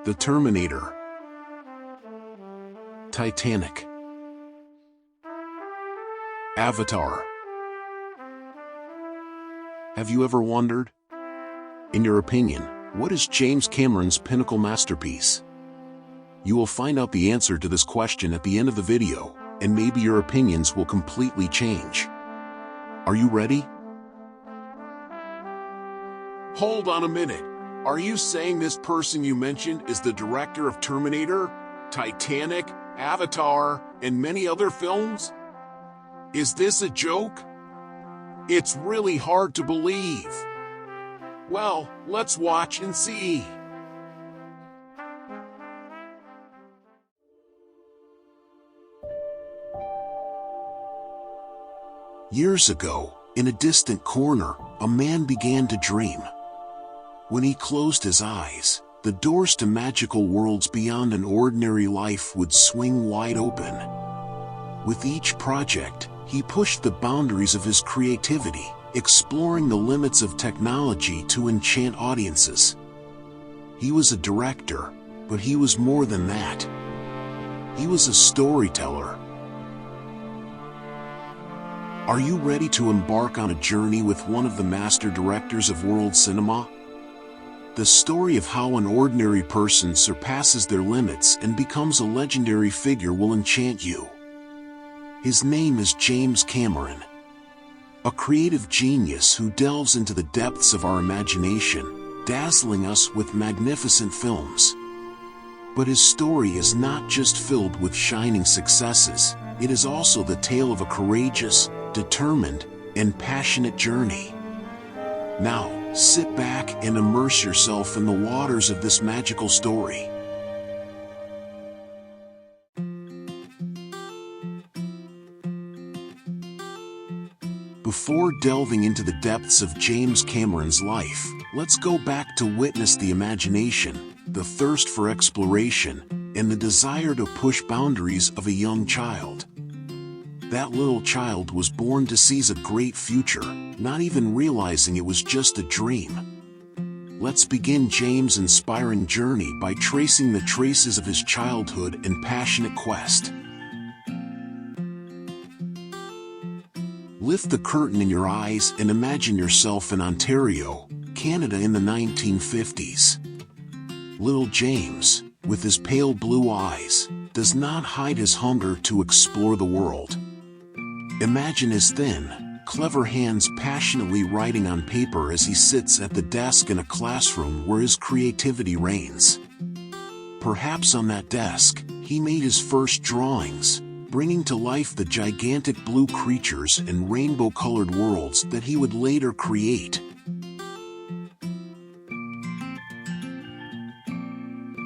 The Terminator, Titanic, Avatar. Have you ever wondered? In your opinion, what is James Cameron's pinnacle masterpiece? You will find out the answer to this question at the end of the video, and maybe your opinions will completely change. Are you ready? Hold on a minute. Are you saying this person you mentioned is the director of Terminator, Titanic, Avatar, and many other films? Is this a joke? It's really hard to believe. Well, let's watch and see. Years ago, in a distant corner, a man began to dream. When he closed his eyes, the doors to magical worlds beyond an ordinary life would swing wide open. With each project, he pushed the boundaries of his creativity, exploring the limits of technology to enchant audiences. He was a director, but he was more than that. He was a storyteller. Are you ready to embark on a journey with one of the master directors of world cinema? The story of how an ordinary person surpasses their limits and becomes a legendary figure will enchant you. His name is James Cameron, a creative genius who delves into the depths of our imagination, dazzling us with magnificent films. But his story is not just filled with shining successes, it is also the tale of a courageous, determined, and passionate journey. Now, sit back and immerse yourself in the waters of this magical story. Before delving into the depths of James Cameron's life, let's go back to witness the imagination, the thirst for exploration, and the desire to push boundaries of a young child. That little child was born to seize a great future, not even realizing it was just a dream. Let's begin James' inspiring journey by tracing the traces of his childhood and passionate quest. Lift the curtain in your eyes and imagine yourself in Ontario, Canada in the 1950s. Little James, with his pale blue eyes, does not hide his hunger to explore the world. Imagine his thin, clever hands passionately writing on paper as he sits at the desk in a classroom where his creativity reigns. Perhaps on that desk, he made his first drawings, bringing to life the gigantic blue creatures and rainbow-colored worlds that he would later create.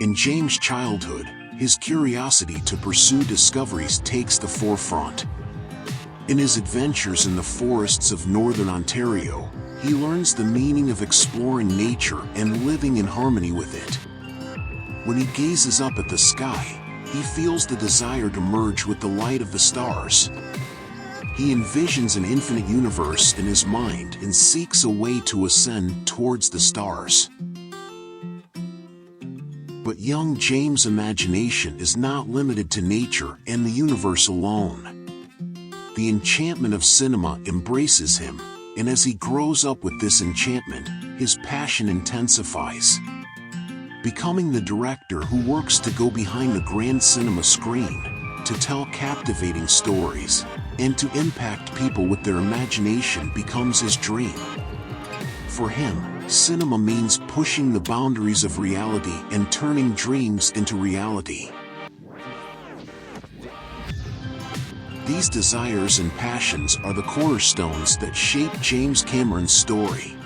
In James' childhood, his curiosity to pursue discoveries takes the forefront. In his adventures in the forests of northern Ontario, he learns the meaning of exploring nature and living in harmony with it. When he gazes up at the sky, he feels the desire to merge with the light of the stars. He envisions an infinite universe in his mind and seeks a way to ascend towards the stars. But young James' imagination is not limited to nature and the universe alone. The enchantment of cinema embraces him, and as he grows up with this enchantment, his passion intensifies. Becoming the director who works to go behind the grand cinema screen, to tell captivating stories, and to impact people with their imagination becomes his dream. For him, cinema means pushing the boundaries of reality and turning dreams into reality. These desires and passions are the cornerstones that shape James Cameron's story.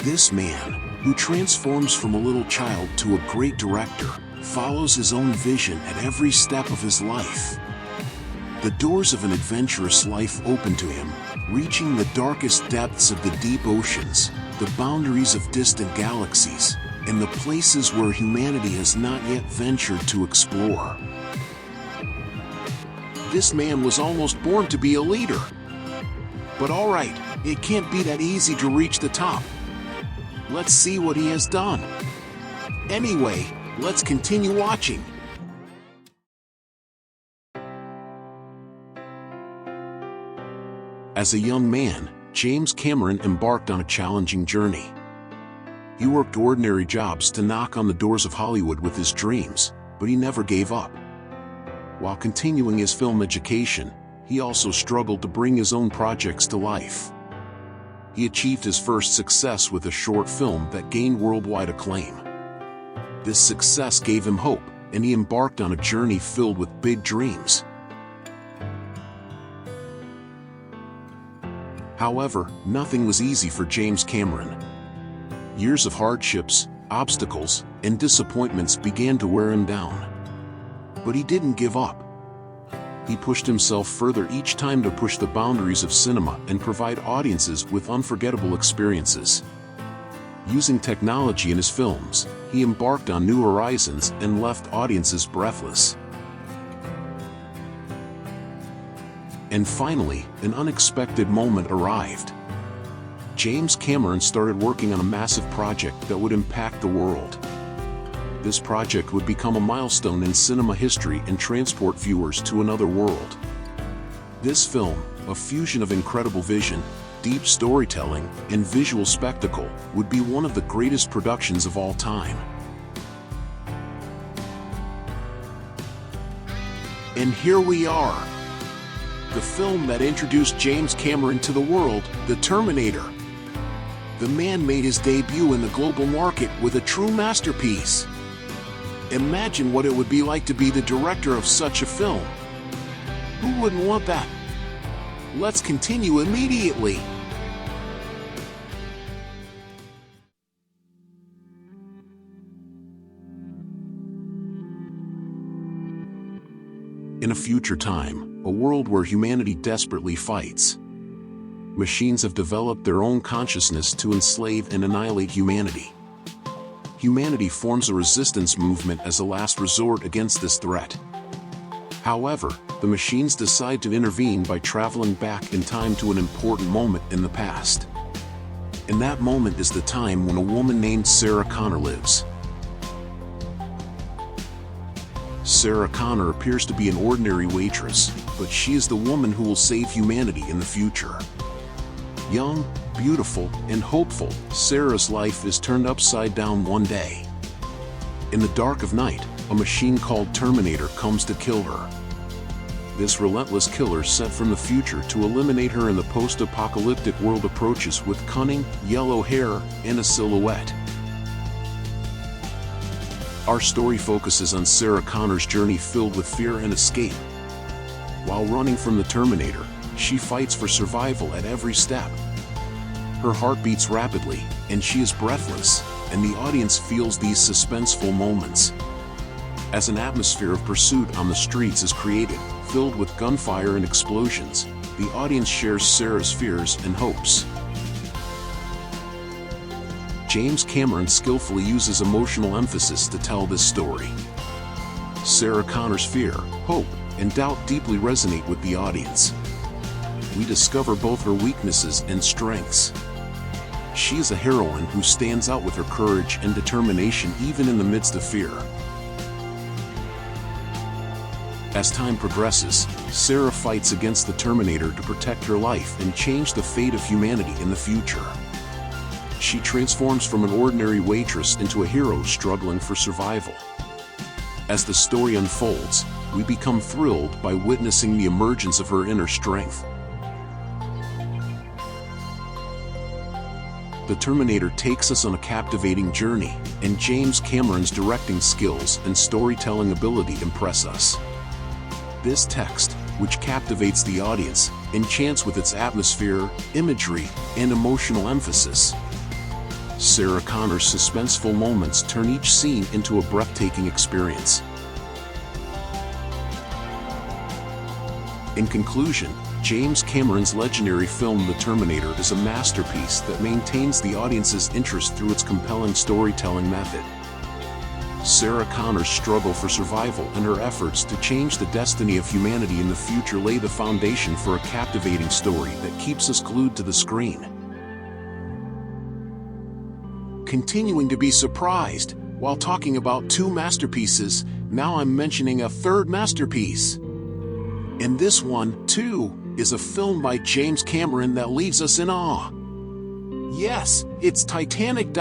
This man, who transforms from a little child to a great director, follows his own vision at every step of his life. The doors of an adventurous life open to him, reaching the darkest depths of the deep oceans, the boundaries of distant galaxies, and the places where humanity has not yet ventured to explore. This man was almost born to be a leader. But alright, it can't be that easy to reach the top. Let's see what he has done. Anyway, Let's continue watching. As a young man, James Cameron embarked on a challenging journey. He worked ordinary jobs to knock on the doors of Hollywood with his dreams, but he never gave up. While continuing his film education, he also struggled to bring his own projects to life. He achieved his first success with a short film that gained worldwide acclaim. This success gave him hope, and he embarked on a journey filled with big dreams. However, nothing was easy for James Cameron. Years of hardships, obstacles, and disappointments began to wear him down. But he didn't give up. He pushed himself further each time to push the boundaries of cinema and provide audiences with unforgettable experiences. Using technology in his films, he embarked on new horizons and left audiences breathless. And finally, an unexpected moment arrived. James Cameron started working on a massive project that would impact the world. This project would become a milestone in cinema history and transport viewers to another world. This film, a fusion of incredible vision, deep storytelling, and visual spectacle, would be one of the greatest productions of all time. And here we are. The film that introduced James Cameron to the world, The Terminator. The man made his debut in the global market with a true masterpiece. Imagine what it would be like to be the director of such a film. Who wouldn't want that? Let's continue immediately. In a future time, a world where humanity desperately fights. Machines have developed their own consciousness to enslave and annihilate humanity. Humanity forms a resistance movement as a last resort against this threat. However, the machines decide to intervene by traveling back in time to an important moment in the past. And that moment is the time when a woman named Sarah Connor lives. Sarah Connor appears to be an ordinary waitress, but she is the woman who will save humanity in the future. Young, beautiful, and hopeful, Sarah's life is turned upside down one day. In the dark of night, a machine called Terminator comes to kill her. This relentless killer sent from the future to eliminate her in the post-apocalyptic world approaches with cunning, yellow hair, and a silhouette. Our story focuses on Sarah Connor's journey filled with fear and escape. While running from the Terminator, she fights for survival at every step. Her heart beats rapidly, and she is breathless, and the audience feels these suspenseful moments. As an atmosphere of pursuit on the streets is created, filled with gunfire and explosions, the audience shares Sarah's fears and hopes. James Cameron skillfully uses emotional emphasis to tell this story. Sarah Connor's fear, hope, and doubt deeply resonate with the audience. We discover both her weaknesses and strengths. She is a heroine who stands out with her courage and determination even in the midst of fear. As time progresses, Sarah fights against the Terminator to protect her life and change the fate of humanity in the future. She transforms from an ordinary waitress into a hero struggling for survival. As the story unfolds, we become thrilled by witnessing the emergence of her inner strength. The Terminator takes us on a captivating journey, and James Cameron's directing skills and storytelling ability impress us. This text, which captivates the audience, enchants with its atmosphere, imagery, and emotional emphasis. Sarah Connor's suspenseful moments turn each scene into a breathtaking experience. In conclusion, James Cameron's legendary film The Terminator is a masterpiece that maintains the audience's interest through its compelling storytelling method. Sarah Connor's struggle for survival and her efforts to change the destiny of humanity in the future lay the foundation for a captivating story that keeps us glued to the screen. Continuing to be surprised, while talking about two masterpieces, now I'm mentioning a third masterpiece. And this one, too, is a film by James Cameron that leaves us in awe. Yes, it's Titanic.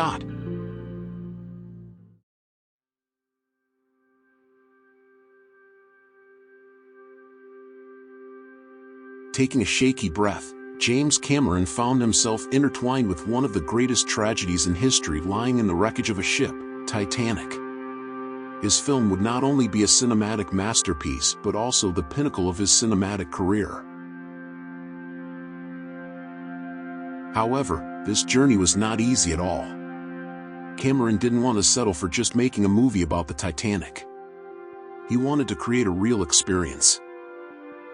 Taking a shaky breath, James Cameron found himself intertwined with one of the greatest tragedies in history lying in the wreckage of a ship, Titanic. His film would not only be a cinematic masterpiece but also the pinnacle of his cinematic career. However, this journey was not easy at all. Cameron didn't want to settle for just making a movie about the Titanic. He wanted to create a real experience.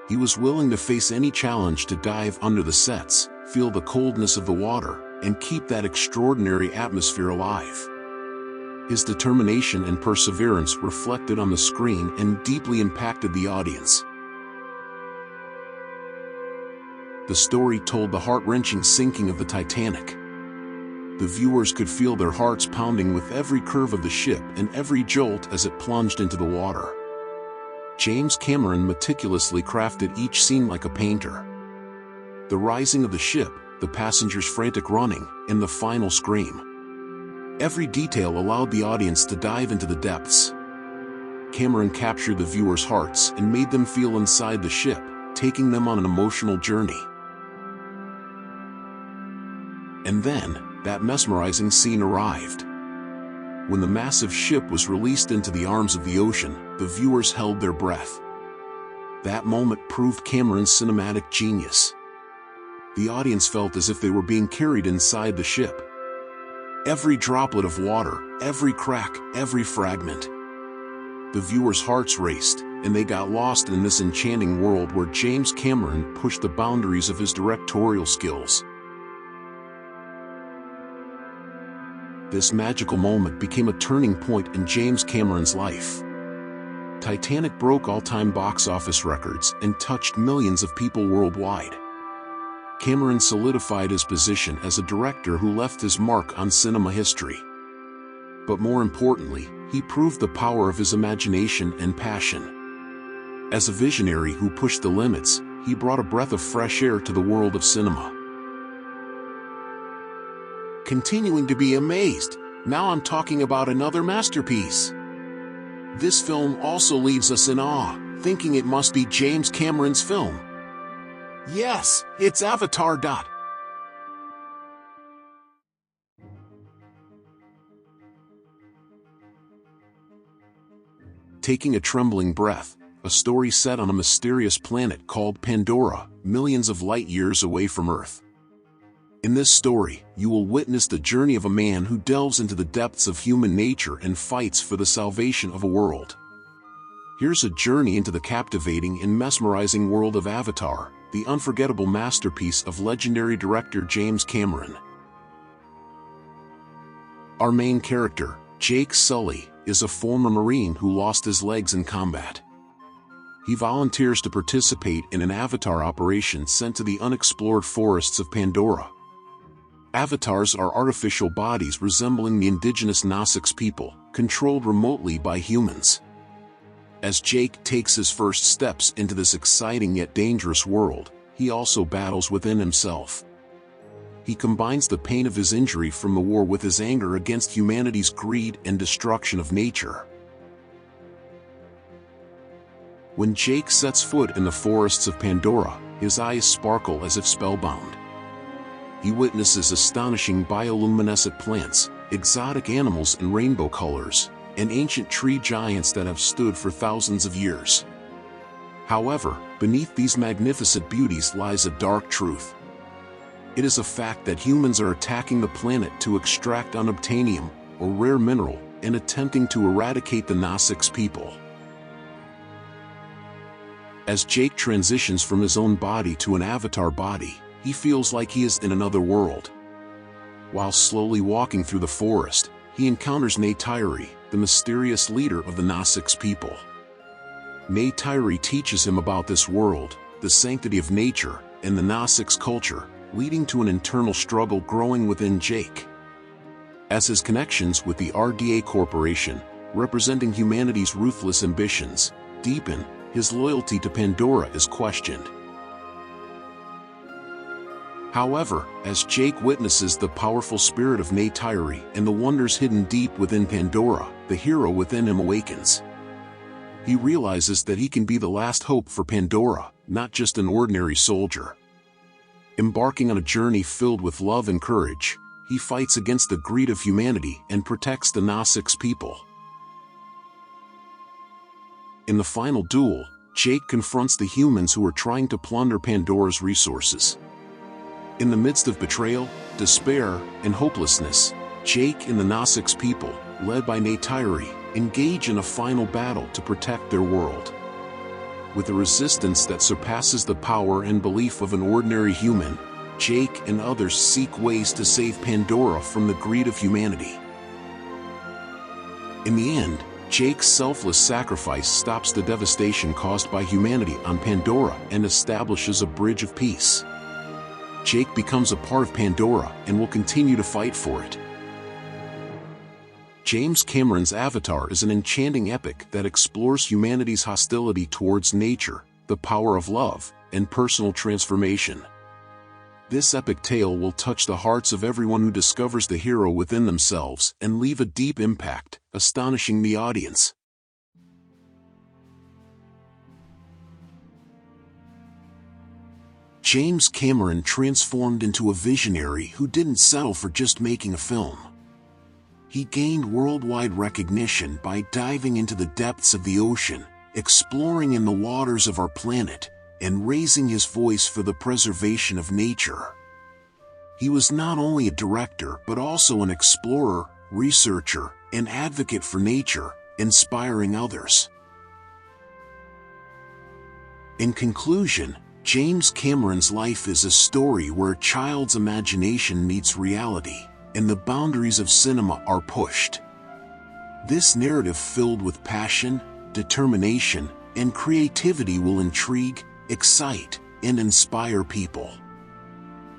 He was willing to face any challenge to dive under the sets, feel the coldness of the water, and keep that extraordinary atmosphere alive. His determination and perseverance reflected on the screen and deeply impacted the audience. The story told the heart-wrenching sinking of the Titanic. The viewers could feel their hearts pounding with every curve of the ship and every jolt as it plunged into the water. James Cameron meticulously crafted each scene like a painter. The rising of the ship, the passengers' frantic running, and the final scream. Every detail allowed the audience to dive into the depths. Cameron captured the viewers' hearts and made them feel inside the ship, taking them on an emotional journey. And then, that mesmerizing scene arrived. When the massive ship was released into the arms of the ocean, the viewers held their breath. That moment proved Cameron's cinematic genius. The audience felt as if they were being carried inside the ship. Every droplet of water, every crack, every fragment. The viewers' hearts raced, and they got lost in this enchanting world where James Cameron pushed the boundaries of his directorial skills. This magical moment became a turning point in James Cameron's life. Titanic broke all-time box office records and touched millions of people worldwide. Cameron solidified his position as a director who left his mark on cinema history. But more importantly, he proved the power of his imagination and passion. As a visionary who pushed the limits, he brought a breath of fresh air to the world of cinema. Continuing to be amazed, now I'm talking about another masterpiece. This film also leaves us in awe, thinking it must be James Cameron's film. Yes, it's Avatar. Taking a trembling breath, a story set on a mysterious planet called Pandora, millions of light years away from Earth. In this story, you will witness the journey of a man who delves into the depths of human nature and fights for the salvation of a world. Here's a journey into the captivating and mesmerizing world of Avatar, the unforgettable masterpiece of legendary director James Cameron. Our main character, Jake Sully, is a former Marine who lost his legs in combat. He volunteers to participate in an Avatar operation sent to the unexplored forests of Pandora. Avatars are artificial bodies resembling the indigenous Nausicaa people, controlled remotely by humans. As Jake takes his first steps into this exciting yet dangerous world, he also battles within himself. He combines the pain of his injury from the war with his anger against humanity's greed and destruction of nature. When Jake sets foot in the forests of Pandora, his eyes sparkle as if spellbound. He witnesses astonishing bioluminescent plants, exotic animals in rainbow colors, and ancient tree giants that have stood for thousands of years. However, beneath these magnificent beauties lies a dark truth. It is a fact that humans are attacking the planet to extract unobtainium, a rare mineral, and attempting to eradicate the Nausicaa people. As Jake transitions from his own body to an avatar body, he feels like he is in another world. While slowly walking through the forest, he encounters Neytiri, the mysterious leader of the Nausicaa people. Neytiri teaches him about this world, the sanctity of nature, and the Nausicaa culture, leading to an internal struggle growing within Jake. As his connections with the RDA Corporation, representing humanity's ruthless ambitions, deepen, his loyalty to Pandora is questioned. However, as Jake witnesses the powerful spirit of Neytiri and the wonders hidden deep within Pandora, the hero within him awakens. He realizes that he can be the last hope for Pandora, not just an ordinary soldier. Embarking on a journey filled with love and courage, he fights against the greed of humanity and protects the Nausic's people. In the final duel, Jake confronts the humans who are trying to plunder Pandora's resources. In the midst of betrayal, despair, and hopelessness, Jake and the Nausic's people, led by Neytiri, engage in a final battle to protect their world. With a resistance that surpasses the power and belief of an ordinary human, Jake and others seek ways to save Pandora from the greed of humanity. In the end, Jake's selfless sacrifice stops the devastation caused by humanity on Pandora and establishes a bridge of peace. Jake becomes a part of Pandora and will continue to fight for it. James Cameron's Avatar is an enchanting epic that explores humanity's hostility towards nature, the power of love, and personal transformation. This epic tale will touch the hearts of everyone who discovers the hero within themselves and leave a deep impact, astonishing the audience. James Cameron transformed into a visionary who didn't settle for just making a film. He gained worldwide recognition by diving into the depths of the ocean, exploring in the waters of our planet, and raising his voice for the preservation of nature. He was not only a director but also an explorer, researcher, and advocate for nature, inspiring others. In conclusion, James Cameron's life is a story where a child's imagination meets reality, and the boundaries of cinema are pushed. This narrative filled with passion, determination, and creativity will intrigue, excite, and inspire people.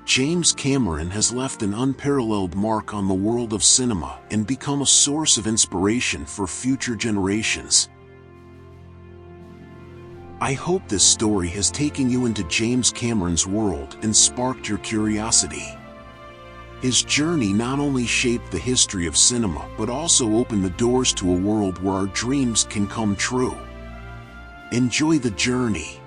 James Cameron has left an unparalleled mark on the world of cinema and become a source of inspiration for future generations. I hope this story has taken you into James Cameron's world and sparked your curiosity. His journey not only shaped the history of cinema but also opened the doors to a world where our dreams can come true. Enjoy the journey.